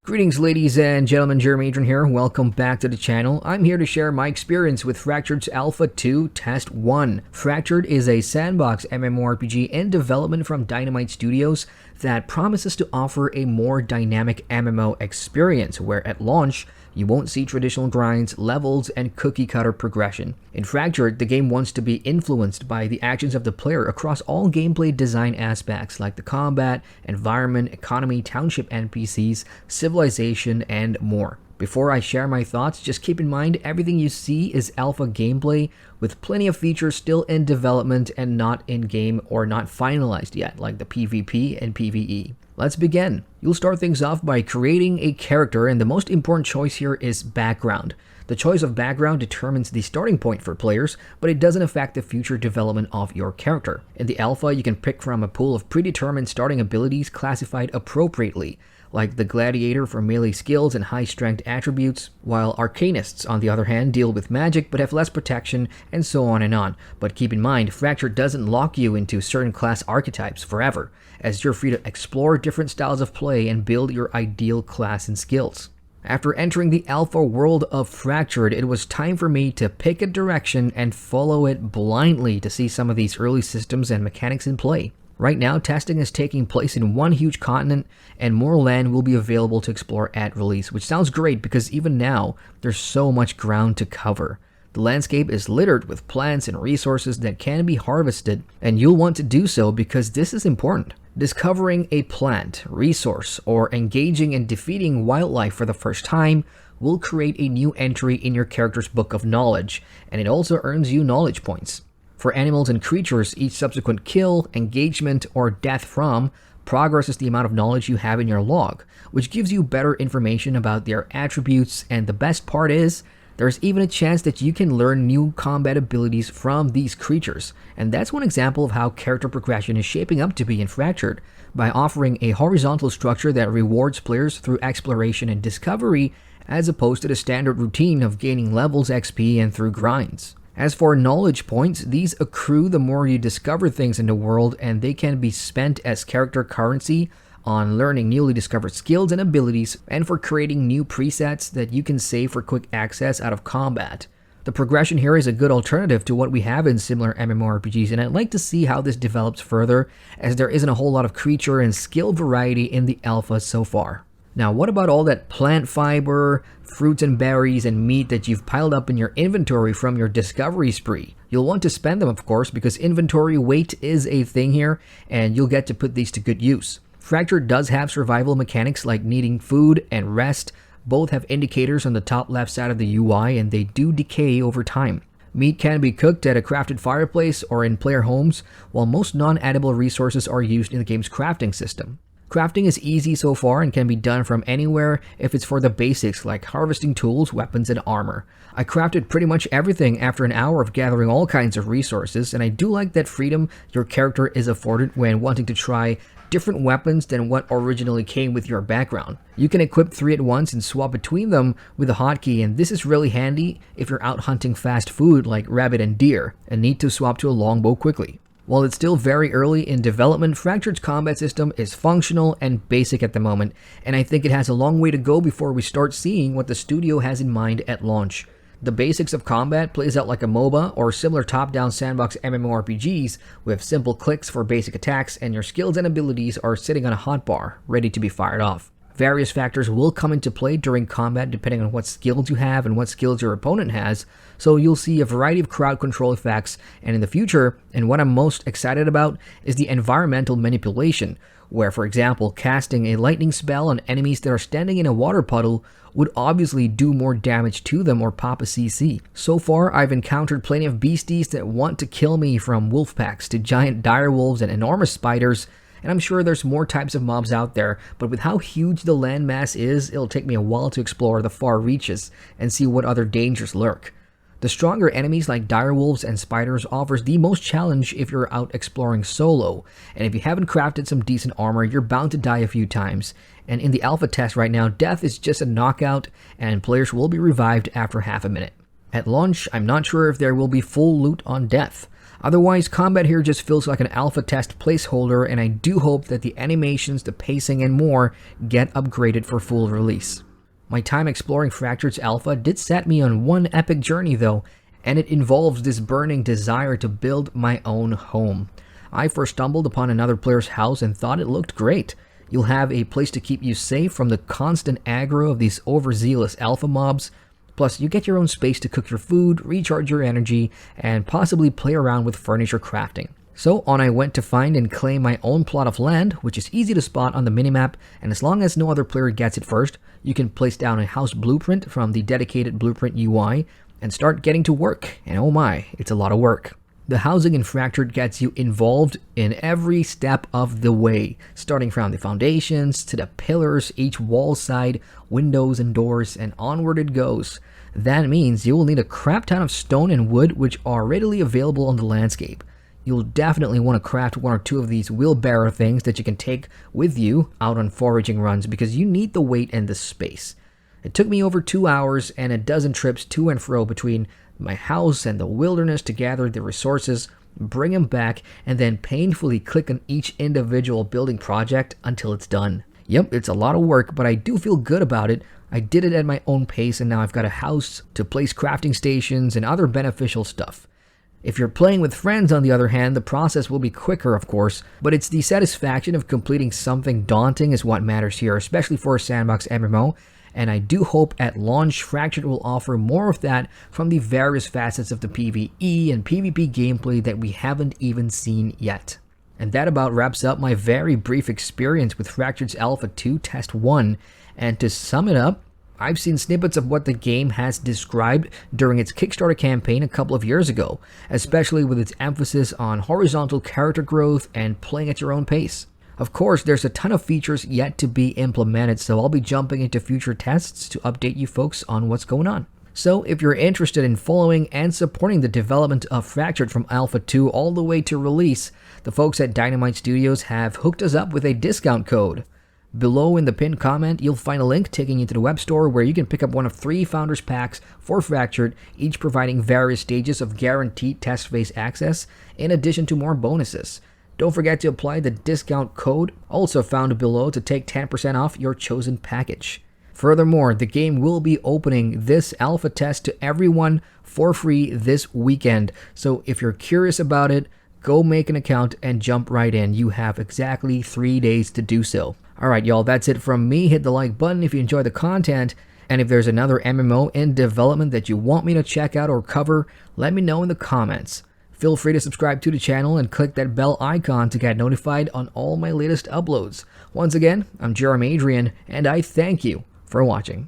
Greetings ladies and gentlemen, Jeremy Adrian here. Welcome back to the channel. I'm here to share my experience with Fractured's Alpha 2 Test 1. Fractured is a sandbox MMORPG in development from Dynamite Studios that promises to offer a more dynamic MMO experience where at launch you won't see traditional grinds, levels, and cookie-cutter progression. In Fractured, the game wants to be influenced by the actions of the player across all gameplay design aspects like the combat, environment, economy, township NPCs, civilization, and more. Before I share my thoughts, just keep in mind everything you see is alpha gameplay with plenty of features still in development and not in-game or not finalized yet, like the PvP and PvE. Let's begin. You'll start things off by creating a character, and the most important choice here is background. The choice of background determines the starting point for players, but it doesn't affect the future development of your character. In the alpha, you can pick from a pool of predetermined starting abilities classified appropriately, like the Gladiator for melee skills and high-strength attributes, while Arcanists, on the other hand, deal with magic but have less protection, and so on and on. But keep in mind, Fracture doesn't lock you into certain class archetypes forever, as you're free to explore different styles of play and build your ideal class and skills. After entering the alpha world of Fractured, it was time for me to pick a direction and follow it blindly to see some of these early systems and mechanics in play. Right now, testing is taking place in one huge continent, and more land will be available to explore at release, which sounds great because even now, there's so much ground to cover. The landscape is littered with plants and resources that can be harvested, and you'll want to do so because this is important. Discovering a plant, resource, or engaging in defeating wildlife for the first time will create a new entry in your character's book of knowledge, and it also earns you knowledge points. For animals and creatures, each subsequent kill, engagement, or death from progresses the amount of knowledge you have in your log, which gives you better information about their attributes, and the best part is, there's even a chance that you can learn new combat abilities from these creatures, and that's one example of how character progression is shaping up to be in Fractured, by offering a horizontal structure that rewards players through exploration and discovery, as opposed to the standard routine of gaining levels, XP, and through grinds. As for knowledge points, these accrue the more you discover things in the world, and they can be spent as character currency on learning newly discovered skills and abilities, and for creating new presets that you can save for quick access out of combat. The progression here is a good alternative to what we have in similar MMORPGs, and I'd like to see how this develops further, as there isn't a whole lot of creature and skill variety in the alpha so far. Now, what about all that plant fiber, fruits and berries, and meat that you've piled up in your inventory from your discovery spree? You'll want to spend them, of course, because inventory weight is a thing here, and you'll get to put these to good use. Fractured does have survival mechanics like needing food and rest. Both have indicators on the top left side of the UI, and they do decay over time. Meat can be cooked at a crafted fireplace or in player homes, while most non-edible resources are used in the game's crafting system. Crafting is easy so far and can be done from anywhere if it's for the basics like harvesting tools, weapons, and armor. I crafted pretty much everything after an hour of gathering all kinds of resources, and I do like that freedom your character is afforded when wanting to try different weapons than what originally came with your background. You can equip 3 at once and swap between them with a hotkey, and this is really handy if you're out hunting fast food like rabbit and deer and need to swap to a longbow quickly. While it's still very early in development, Fractured's combat system is functional and basic at the moment, and I think it has a long way to go before we start seeing what the studio has in mind at launch. The basics of combat plays out like a MOBA or similar top-down sandbox MMORPGs with simple clicks for basic attacks, and your skills and abilities are sitting on a hotbar, ready to be fired off. Various factors will come into play during combat depending on what skills you have and what skills your opponent has, so you'll see a variety of crowd control effects, and in the future, and what I'm most excited about, is the environmental manipulation, where for example, casting a lightning spell on enemies that are standing in a water puddle would obviously do more damage to them or pop a CC. So far, I've encountered plenty of beasties that want to kill me, from wolf packs to giant direwolves and enormous spiders, and I'm sure there's more types of mobs out there, but with how huge the landmass is, it'll take me a while to explore the far reaches and see what other dangers lurk. The stronger enemies like direwolves and spiders offers the most challenge if you're out exploring solo, and if you haven't crafted some decent armor, you're bound to die a few times. And in the alpha test right now, death is just a knockout, and players will be revived after half a minute. At launch, I'm not sure if there will be full loot on death. Otherwise, combat here just feels like an alpha test placeholder, and I do hope that the animations, the pacing, and more get upgraded for full release. My time exploring Fractured's alpha did set me on one epic journey though, and it involves this burning desire to build my own home. I first stumbled upon another player's house and thought it looked great. You'll have a place to keep you safe from the constant aggro of these overzealous alpha mobs. Plus, you get your own space to cook your food, recharge your energy, and possibly play around with furniture crafting. So on I went to find and claim my own plot of land, which is easy to spot on the minimap, and as long as no other player gets it first, you can place down a house blueprint from the dedicated blueprint UI and start getting to work. And oh my, it's a lot of work. The housing in Fractured gets you involved in every step of the way, starting from the foundations to the pillars, each wall side, windows and doors, and onward it goes. That means you will need a crap ton of stone and wood, which are readily available on the landscape. You'll definitely want to craft one or two of these wheelbarrow things that you can take with you out on foraging runs because you need the weight and the space. It took me over 2 hours and a dozen trips to and fro between my house and the wilderness to gather the resources, bring them back, and then painfully click on each individual building project until it's done. Yep, it's a lot of work, but I do feel good about it. I did it at my own pace, and now I've got a house to place crafting stations and other beneficial stuff. If you're playing with friends, on the other hand, the process will be quicker, of course, but it's the satisfaction of completing something daunting is what matters here, especially for a sandbox MMO, and I do hope at launch Fractured will offer more of that from the various facets of the PvE and PvP gameplay that we haven't even seen yet. And that about wraps up my very brief experience with Fractured's Alpha 2 Test 1, and to sum it up, I've seen snippets of what the game has described during its Kickstarter campaign a couple of years ago, especially with its emphasis on horizontal character growth and playing at your own pace. Of course, there's a ton of features yet to be implemented, so I'll be jumping into future tests to update you folks on what's going on. So if you're interested in following and supporting the development of Fractured from Alpha 2 all the way to release, the folks at Dynamite Studios have hooked us up with a discount code. Below in the pinned comment, you'll find a link taking you to the web store where you can pick up one of 3 Founders Packs for Fractured, each providing various stages of guaranteed test phase access, in addition to more bonuses. Don't forget to apply the discount code, also found below, to take 10% off your chosen package. Furthermore, the game will be opening this alpha test to everyone for free this weekend, so if you're curious about it, go make an account and jump right in. You have exactly 3 days to do so. Alright y'all, that's it from me. Hit the like button if you enjoy the content, and if there's another MMO in development that you want me to check out or cover, let me know in the comments. Feel free to subscribe to the channel and click that bell icon to get notified on all my latest uploads. Once again, I'm Adrian, and I thank you for watching.